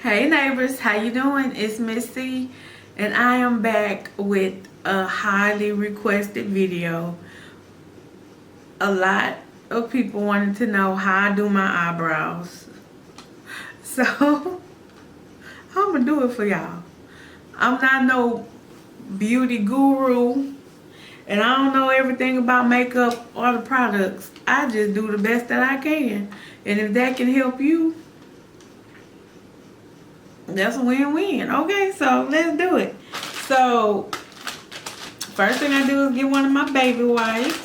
Hey neighbors, how you doing? It's Miss C, and I am back with a highly requested video. A lot of people wanted to know how I do my eyebrows. So, I'm gonna do it for y'all. I'm not no beauty guru, and I don't know everything about makeup or the products. I just do the best that I can. And if that can help you, that's a win-win. Okay, so let's do it. So first thing I do is get one of my baby wipes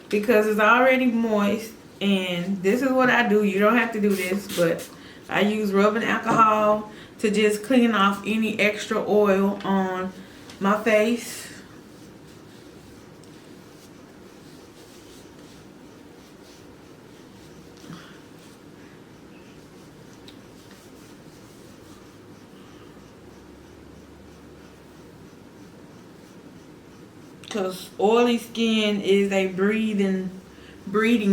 because it's already moist. And this is what I do. You don't have to do this, but I use rubbing alcohol to just clean off any extra oil on my face. Because oily skin is a breeding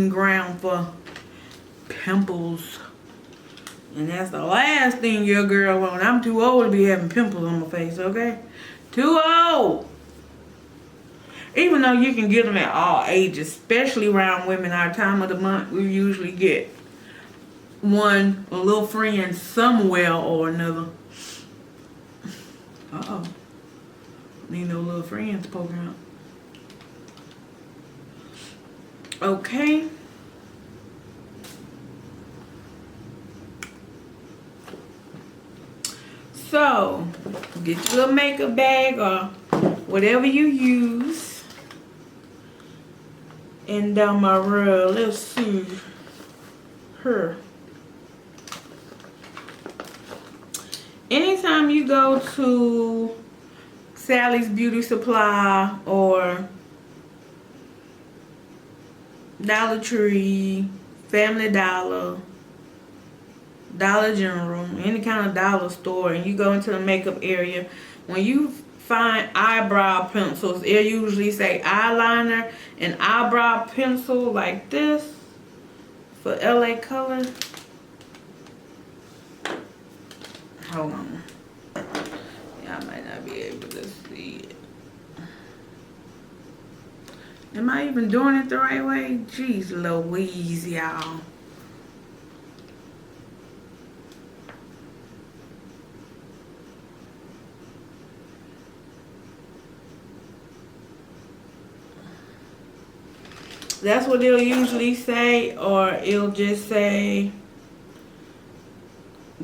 ground for pimples. And that's the last thing your girl wants. I'm too old to be having pimples on my face, okay? Too old. Even though you can get them at all ages, especially around women, our time of the month, we usually get a little friend somewhere or another. Uh-oh. Need no little friends poking out. Okay. So, get your little makeup bag or whatever you use. And down my road, let's see her. Anytime you go to Sally's Beauty Supply or Dollar Tree, Family Dollar, Dollar General, any kind of dollar store, and you go into the makeup area, when you find eyebrow pencils, it usually say eyeliner and eyebrow pencil like this for LA color. Hold on. I might not be able to see it. Am I even doing it the right way? Jeez Louise, y'all. That's what it'll usually say, or it'll just say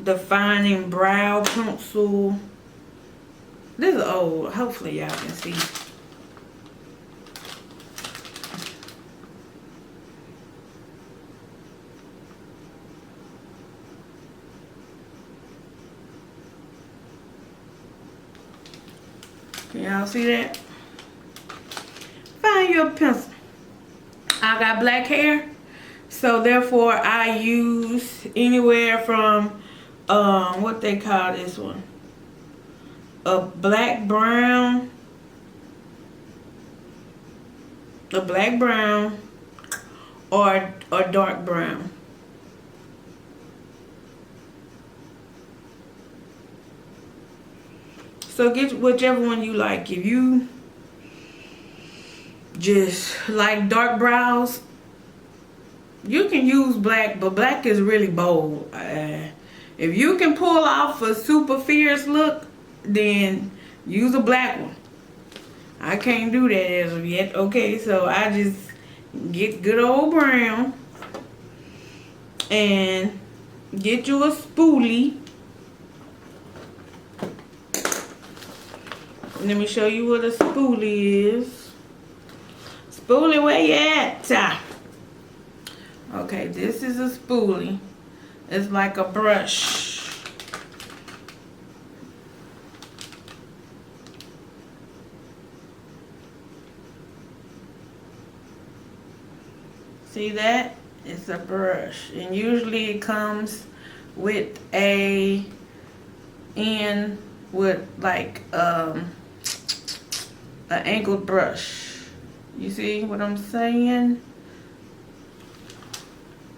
defining brow pencil. This is old. Hopefully y'all can see. Can y'all see that? Find your pencil. I got black hair, so therefore I use anywhere from what they call this one, a black brown, or dark brown. So get whichever one you like. If you just like dark brows, you can use black, but black is really bold. If you can pull off a super fierce look, then use a black one. I can't do that as of yet. Okay, so I just get good old brown and get you a spoolie. Let me show you what a spoolie is. Spoolie, where you at? Okay, this is a spoolie. It's like a brush. See that? It's a brush. And usually it comes with a end with like an angled brush. You see what I'm saying?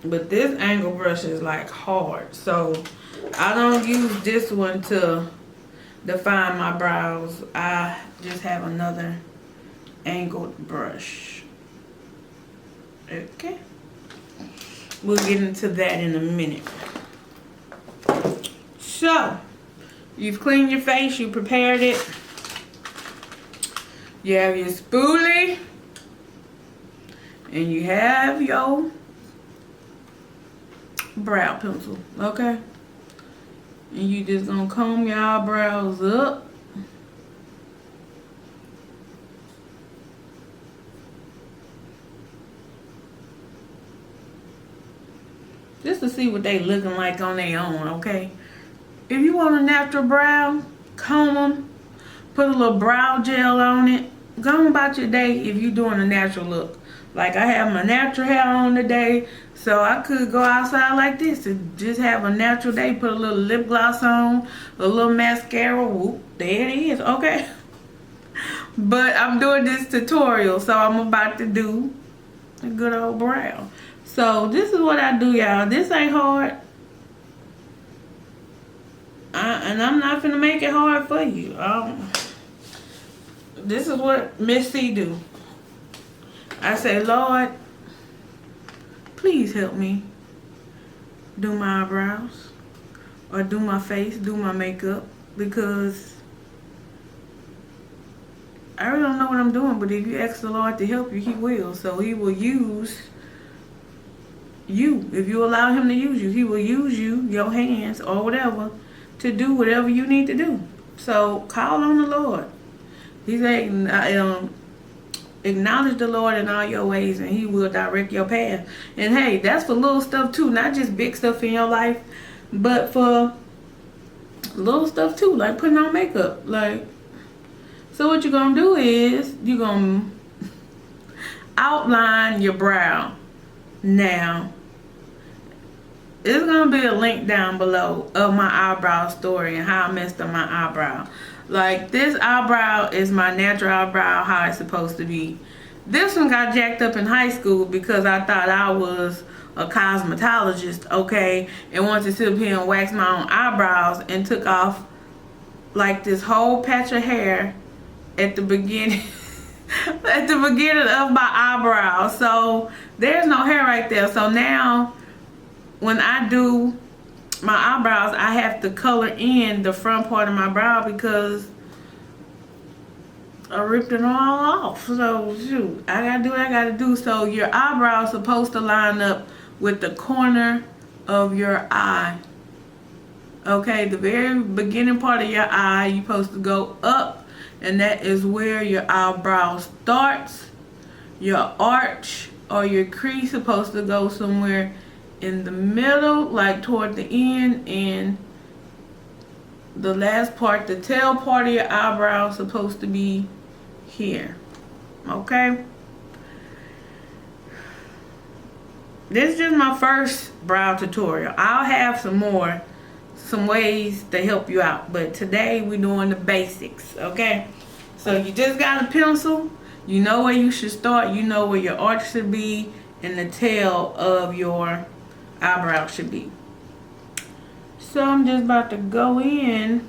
But this angle brush is like hard, so I don't use this one to define my brows. I just have another angled brush. Okay. We'll get into that in a minute. So, you've cleaned your face, you prepared it. You have your spoolie. And you have your brow pencil, okay? And you just gonna comb your eyebrows up. Just to see what they looking like on their own, okay? If you want a natural brow, comb them, put a little brow gel on it. Go on about your day if you're doing a natural look. Like I have my natural hair on today, so I could go outside like this and just have a natural day, put a little lip gloss on, a little mascara, whoop, there it is, okay? But I'm doing this tutorial, so I'm about to do a good old brow. So this is what I do, y'all. This ain't hard. And I'm not gonna make it hard for you. This is what Miss C do. I say, Lord, please help me do my eyebrows or do my face, do my makeup, because I really don't know what I'm doing, but if you ask the Lord to help you, he will. So he will use you. If you allow him to use you, he will use you, your hands or whatever, to do whatever you need to do. So call on the Lord. He said, acknowledge the Lord in all your ways and he will direct your path. And hey, that's for little stuff too, not just big stuff in your life, but for little stuff too, like putting on makeup. Like, so what you're gonna do is you're gonna outline your brow. Now there's gonna be a link down below of my eyebrow story and how I messed up my eyebrow. Like, this eyebrow is my natural eyebrow, how it's supposed to be. This one got jacked up in high school because I thought I was a cosmetologist, okay, and wanted to sit up here and wax my own eyebrows and took off like this whole patch of hair at the beginning at the beginning of my eyebrow. So there's no hair right there. So now when I do my eyebrows, I have to color in the front part of my brow because I ripped it all off. So shoot, I gotta do what I gotta do. So your eyebrow is supposed to line up with the corner of your eye. Okay, the very beginning part of your eye, you're supposed to go up, and that is where your eyebrow starts. Your arch or your crease supposed to go somewhere in the middle, like toward the end, and the last part, the tail part of your eyebrow is supposed to be here. Okay, this is just my first brow tutorial. I'll have some ways to help you out, but today we're doing the basics. Okay, so you just got a pencil, you know where you should start, you know where your arch should be and the tail of your eyebrow should be. So I'm just about to go in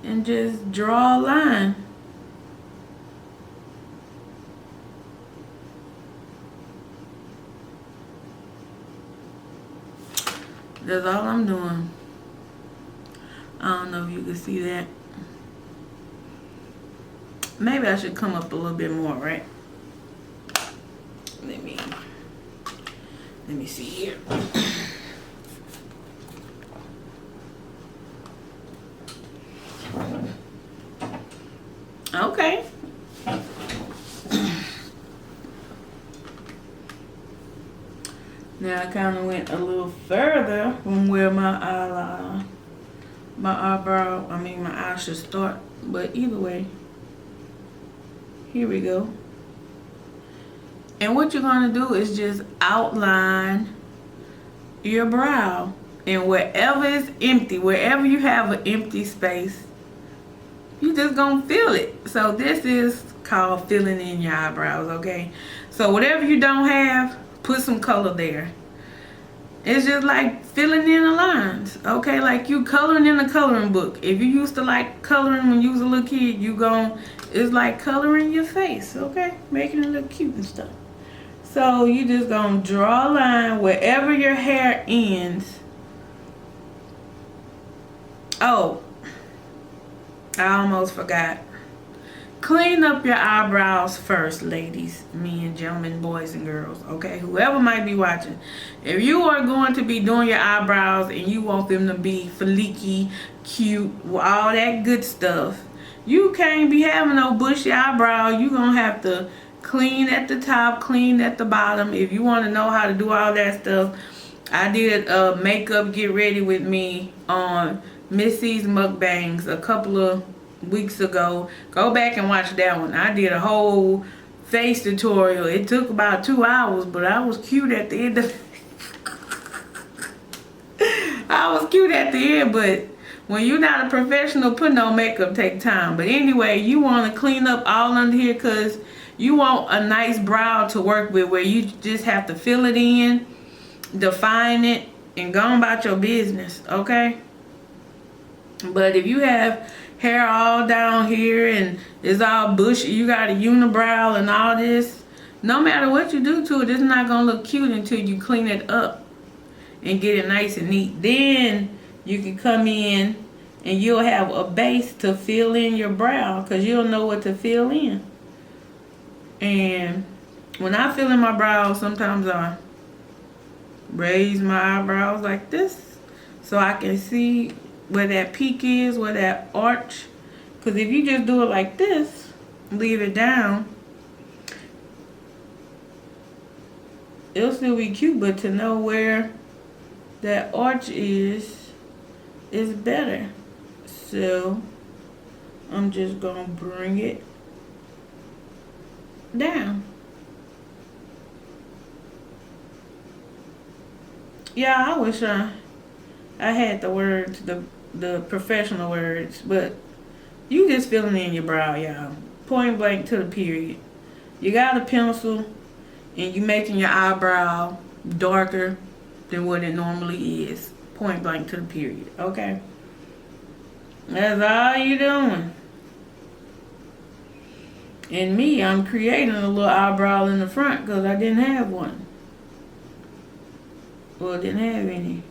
and just draw a line. That's all I'm doing. I don't know if you can see that. Maybe I should come up a little bit more, right? Let me see here. Okay. Now I kind of went a little further from where my eye should start. But either way, here we go. And what you're going to do is just outline your brow. And wherever is empty, wherever you have an empty space, you just going to fill it. So this is called filling in your eyebrows, okay? So whatever you don't have, put some color there. It's just like filling in a line. okay? Like you coloring in a coloring book. If you used to like coloring when you was a little kid, it's like coloring your face, okay? Making it look cute and stuff. So you just gonna draw a line wherever your hair ends. Oh, I almost forgot. Clean up your eyebrows first, ladies, men and gentlemen, boys and girls, okay? Whoever might be watching. If you are going to be doing your eyebrows and you want them to be fleeky, cute, all that good stuff, you can't be having no bushy eyebrow. You're going to have to clean at the top, clean at the bottom. If you want to know how to do all that stuff, I did a makeup get ready with me on Missy's Mukbangs a couple of weeks ago. Go back and watch that one. I did a whole face tutorial. It took about 2 hours, but I was cute at the end of I was cute at the end, but when you're not a professional, putting on makeup take time. But anyway, you want to clean up all under here because you want a nice brow to work with where you just have to fill it in, define it, and go about your business, okay? But if you have hair all down here and it's all bushy, you got a unibrow and all this, no matter what you do to it, it's not gonna look cute until you clean it up and get it nice and neat. Then you can come in and you'll have a base to fill in your brow because you'll know what to fill in. And when I fill in my brows, sometimes I raise my eyebrows like this so I can see where that peak is, where that arch. Because if you just do it like this, leave it down, it'll still be cute, but to know where that arch is better. So I'm just gonna bring it down. Yeah, I wish I had the words, the professional words, but you just filling in your brow, y'all. Point blank to the period. You got a pencil and you making your eyebrow darker than what it normally is. Point blank to the period, okay? That's all you doing. And me, I'm creating a little eyebrow in the front because I didn't have one. Well, I didn't have any.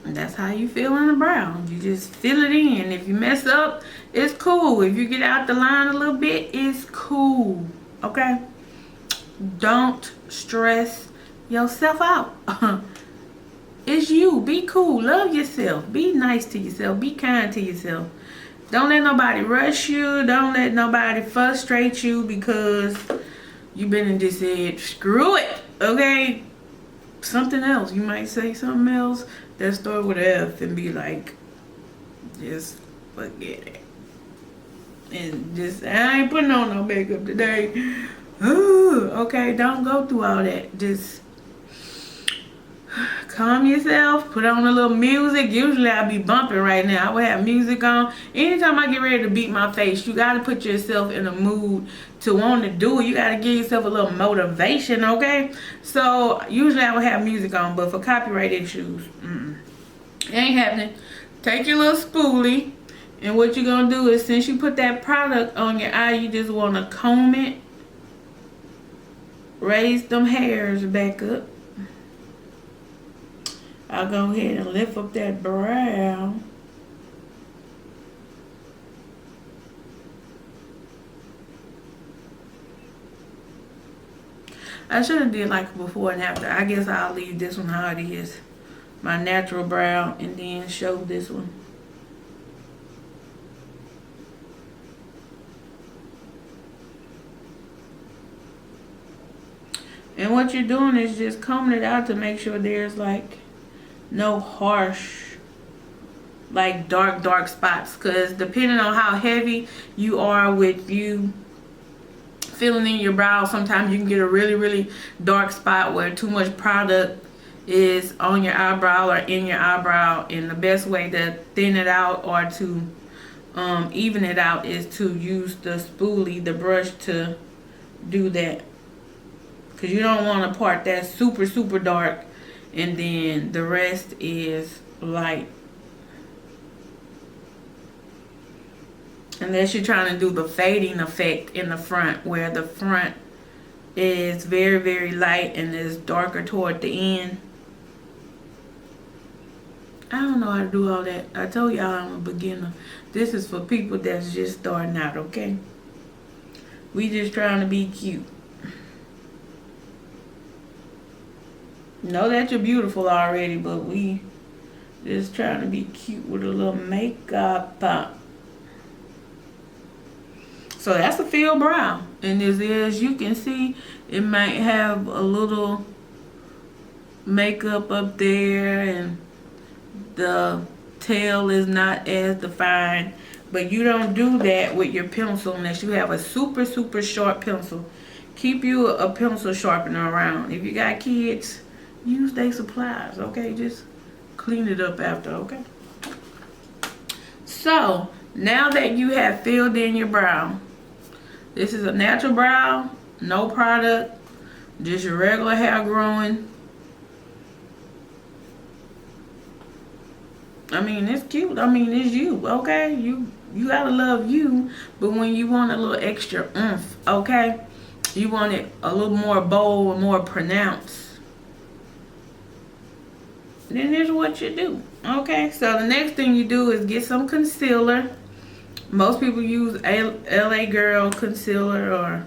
And that's how you feel in the brow. You just fill it in. If you mess up, it's cool. If you get out the line a little bit, it's cool. Okay? Don't stress yourself out. It's you. Be cool. Love yourself. Be nice to yourself. Be kind to yourself. Don't let nobody rush you. Don't let nobody frustrate you because you've been and just said, screw it. Okay? Something else. You might say something else that start with an F and be like, just forget it. And just, I ain't putting on no makeup today. Ooh, okay, don't go through all that. Just calm yourself, put on a little music. Usually I be bumping right now. I would have music on. Anytime I get ready to beat my face, you got to put yourself in a mood to want to do it. You got to give yourself a little motivation, okay? So usually I would have music on, but for copyright issues, it ain't happening. Take your little spoolie, and what you're going to do is, since you put that product on your eye, you just want to comb it, raise them hairs back up. I'll go ahead and lift up that brow. I should have did like before and after. I guess I'll leave this one how it is. My natural brow, and then show this one. And what you're doing is just combing it out to make sure there's like no harsh like dark spots, because depending on how heavy you are with you filling in your brow, sometimes you can get a really dark spot where too much product is on your eyebrow or in your eyebrow, and the best way to thin it out or to even it out is to use the spoolie, the brush, to do that, because you don't want a part that's super dark and then the rest is light, unless you're trying to do the fading effect in the front, where the front is very light and is darker toward the end. I don't know how to do all that. I told y'all I'm a beginner. This is for people that's just starting out, okay? We just trying to be cute. Know that you're beautiful already, but we just trying to be cute with a little makeup. So that's a filled brow. And as you can see, it might have a little makeup up there and the tail is not as defined. But you don't do that with your pencil unless you have a super sharp pencil. Keep you a pencil sharpener around. If you got kids, use their supplies, okay? Just clean it up after, okay? So, now that you have filled in your brow, this is a natural brow, no product, just your regular hair growing. I mean, it's cute. I mean, it's you, okay? You gotta love you, but when you want a little extra oomph, okay? You want it a little more bold, more pronounced, then here's what you do, okay? So the next thing you do is get some concealer. Most people use LA Girl concealer, or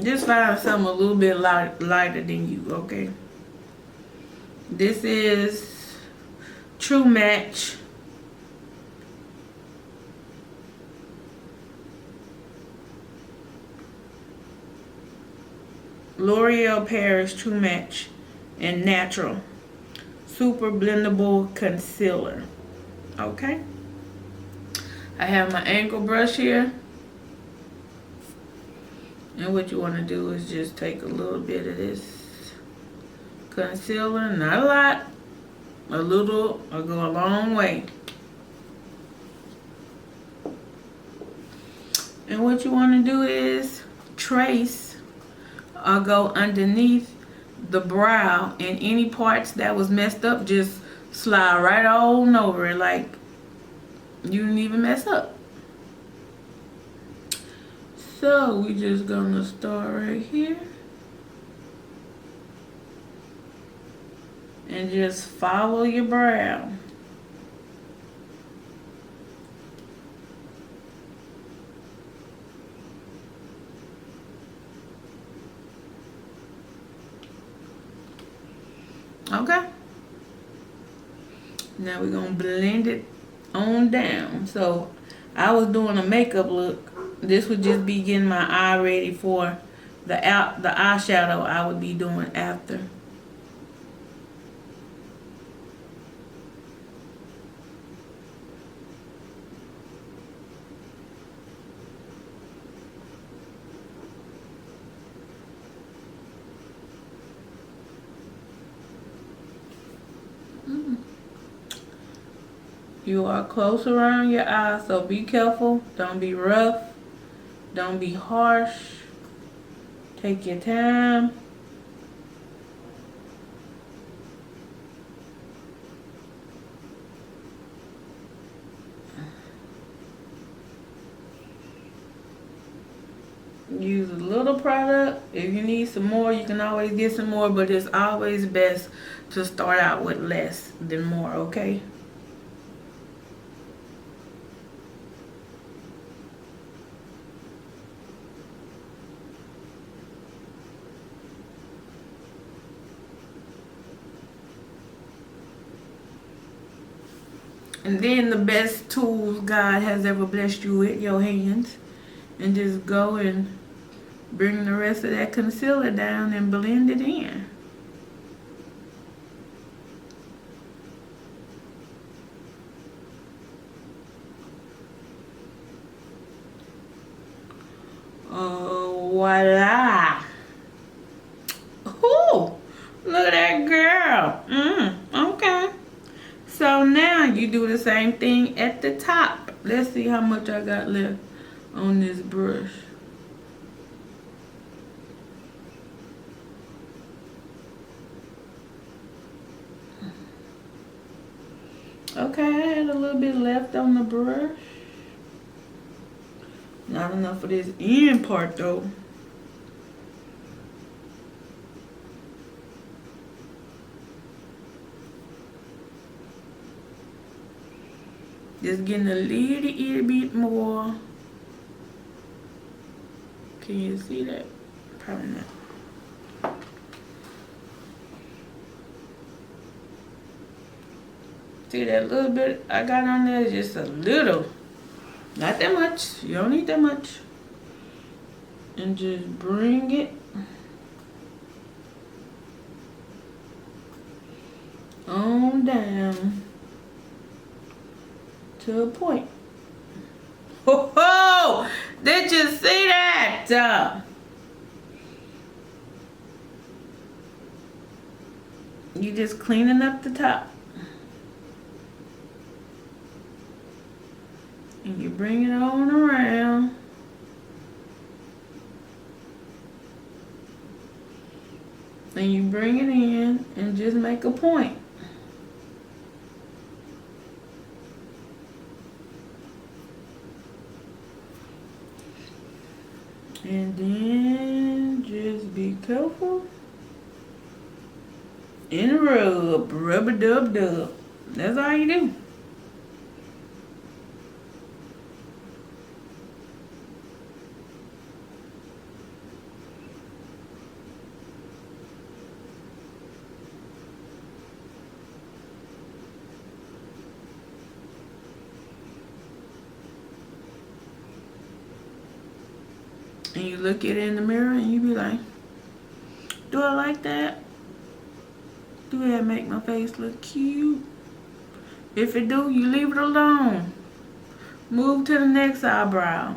just find something a little bit lighter than you, okay? This is True Match. L'Oreal Paris True Match and Natural Super Blendable Concealer. Okay. I have my angle brush here. And what you want to do is just take a little bit of this concealer, not a lot, a little will go a long way. And what you want to do is trace or go underneath the brow, and any parts that was messed up, just slide right on over it like you didn't even mess up. So we just gonna start right here and just follow your brow. Okay. Now we're gonna blend it on down. So I was doing a makeup look. This would just be getting my eye ready for the eyeshadow I would be doing after. You are close around your eye, so be careful. Don't be rough. Don't be harsh. Take your time. Use a little product. If you need some more, you can always get some more, but it's always best to start out with less than more, okay? And then the best tools God has ever blessed you with, your hands. And just go and bring the rest of that concealer down and blend it in. Voila. Ooh, look at that girl. Okay. So now you do the same thing at the top. Let's see how much I got left on this brush. Okay, I had a little bit left on the brush. Not enough for this end part though. Just getting a little bit more. Can you see that? Probably not. See that little bit I got on there? Just a little. Not that much. You don't need that much. And just bring it on down to a point. Oh, did you see that? You just cleaning up the top. And you bring it on around. And you bring it in and just make a point. And then just be careful. And rub. Rub-a-dub-dub. That's all you do. And you look at it in the mirror and you be like, do I like that? Do that make my face look cute? If it do, you leave it alone. Move to the next eyebrow.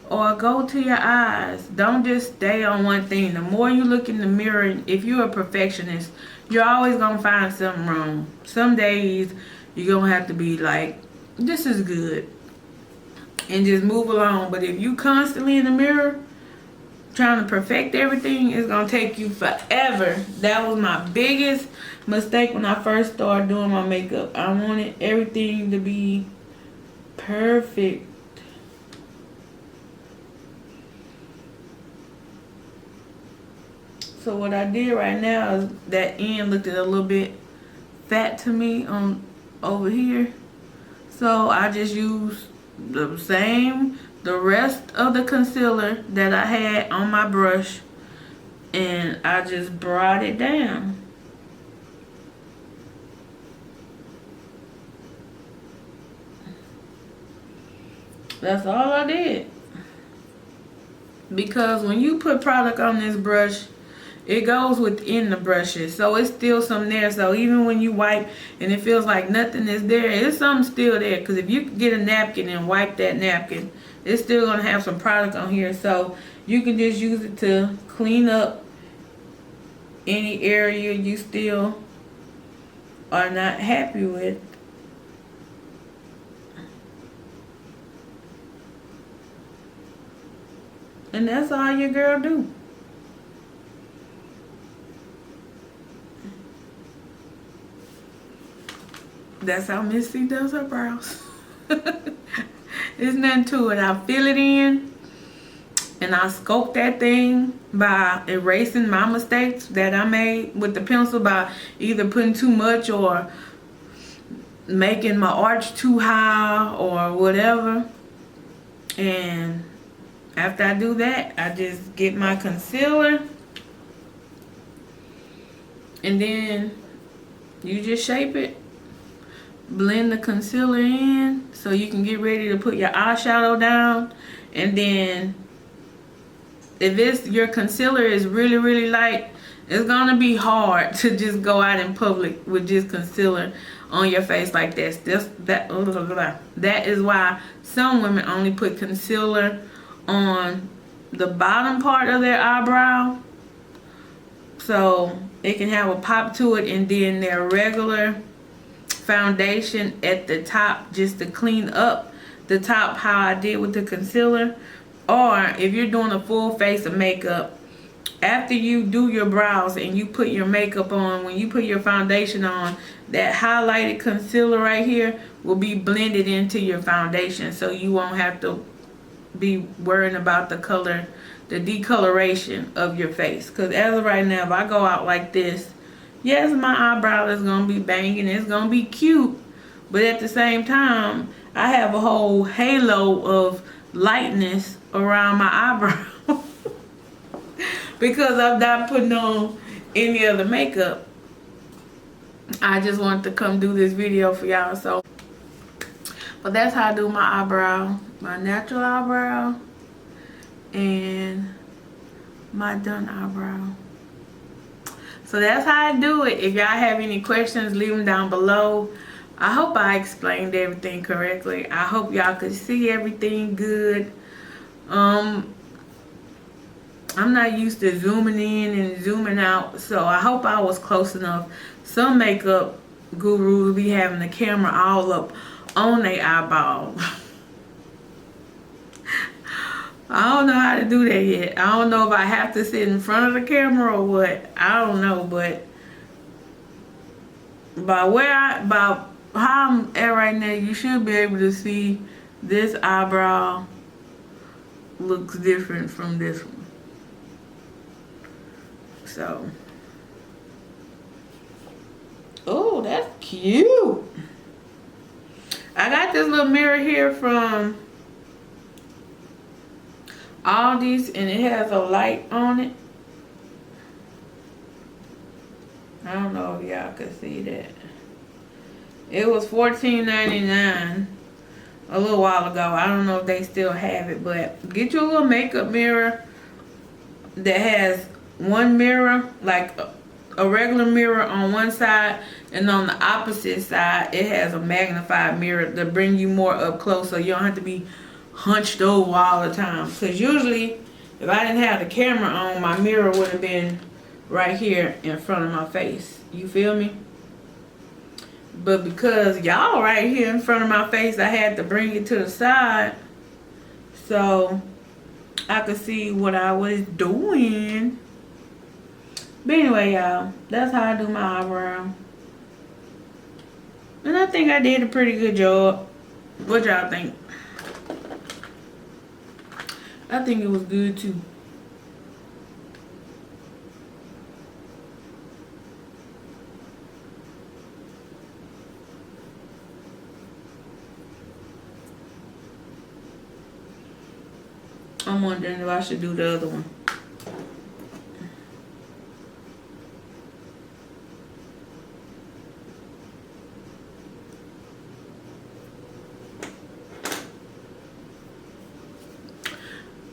Or go to your eyes. Don't just stay on one thing. The more you look in the mirror, if you're a perfectionist, you're always going to find something wrong. Some days you're going to have to be like, this is good. And just move along. But if you constantly in the mirror trying to perfect everything, it's gonna take you forever. That was my biggest mistake when I first started doing my makeup. I wanted everything to be perfect. So what I did right now is that end looked a little bit fat to me on over here. So I just used the rest of the concealer that I had on my brush, and I just brought it down. That's all I did. Because when you put product on this brush, it goes within the brushes, so it's still some there. So even when you wipe and it feels like nothing is there, it's something still there. Because if you get a napkin and wipe that napkin, it's still gonna have some product on here. So you can just use it to clean up any area you still are not happy with. And that's all your girl do. That's how Miss C does her brows. There's nothing to it. I fill it in and I sculpt that thing by erasing my mistakes that I made with the pencil by either putting too much or making my arch too high or whatever. And after I do that, I just get my concealer and then you just shape it. Blend the concealer in so you can get ready to put your eyeshadow down. And then if your concealer is really, really light, it's gonna be hard to just go out in public with just concealer on your face like this. That is why some women only put concealer on the bottom part of their eyebrow, so it can have a pop to it, and then their regular foundation at the top just to clean up the top, how I did with the concealer. Or if you're doing a full face of makeup, after you do your brows and you put your makeup on, when you put your foundation on, that highlighted concealer right here will be blended into your foundation, so you won't have to be worrying about the color, the decoloration of your face. Because as of right now, if I go out like this, yes, my eyebrow is going to be banging, it's going to be cute, but at the same time, I have a whole halo of lightness around my eyebrow because I'm not putting on any other makeup. I just wanted to come do this video for y'all. So, but that's how I do my eyebrow, my natural eyebrow and my done eyebrow. So that's how I do it. If y'all have any questions, leave them down below. I hope I explained everything correctly. I hope y'all could see everything good. I'm not used to zooming in and zooming out, so I hope I was close enough. Some makeup gurus be having the camera all up on their eyeball. I don't know how to do that yet. I don't know if I have to sit in front of the camera or what. I don't know, but by how I'm at right now, you should be able to see this eyebrow looks different from this one. So, oh, that's cute. I got this little mirror here from Aldi's, and it has a light on it. I don't know if y'all can see that. It was $14.99 a little while ago. I don't know if they still have it, but get you a little makeup mirror that has one mirror, like a regular mirror on one side, and on the opposite side it has a magnified mirror to bring you more up close, so you don't have to be hunched over all the time. Because usually if I didn't have the camera on, my mirror would have been right here in front of my face. You feel me? But because y'all right here in front of my face, I had to bring it to the side so I could see what I was doing. But anyway, y'all, that's how I do my eyebrow. And I think I did a pretty good job. What y'all think? I think it was good too. I'm wondering if I should do the other one.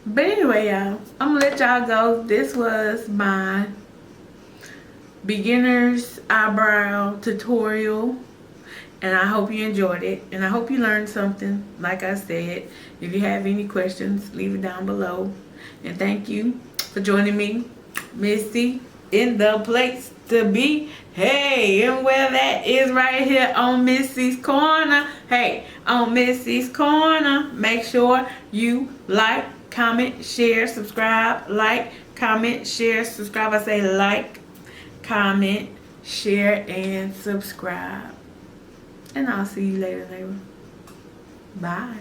But anyway, y'all, I'm gonna let y'all go. This was my beginner's eyebrow tutorial, and I hope you enjoyed it, and I hope you learned something. Like I said, if you have any questions, leave it down below. And thank you for joining me, Missy, in the place to be. Hey, and where that is right here on Missy's Corner. Hey, on Missy's Corner, make sure you like, comment, share, subscribe. Like, comment, share, subscribe. I say like, comment, share, and subscribe. And I'll see you later, neighbor. Bye.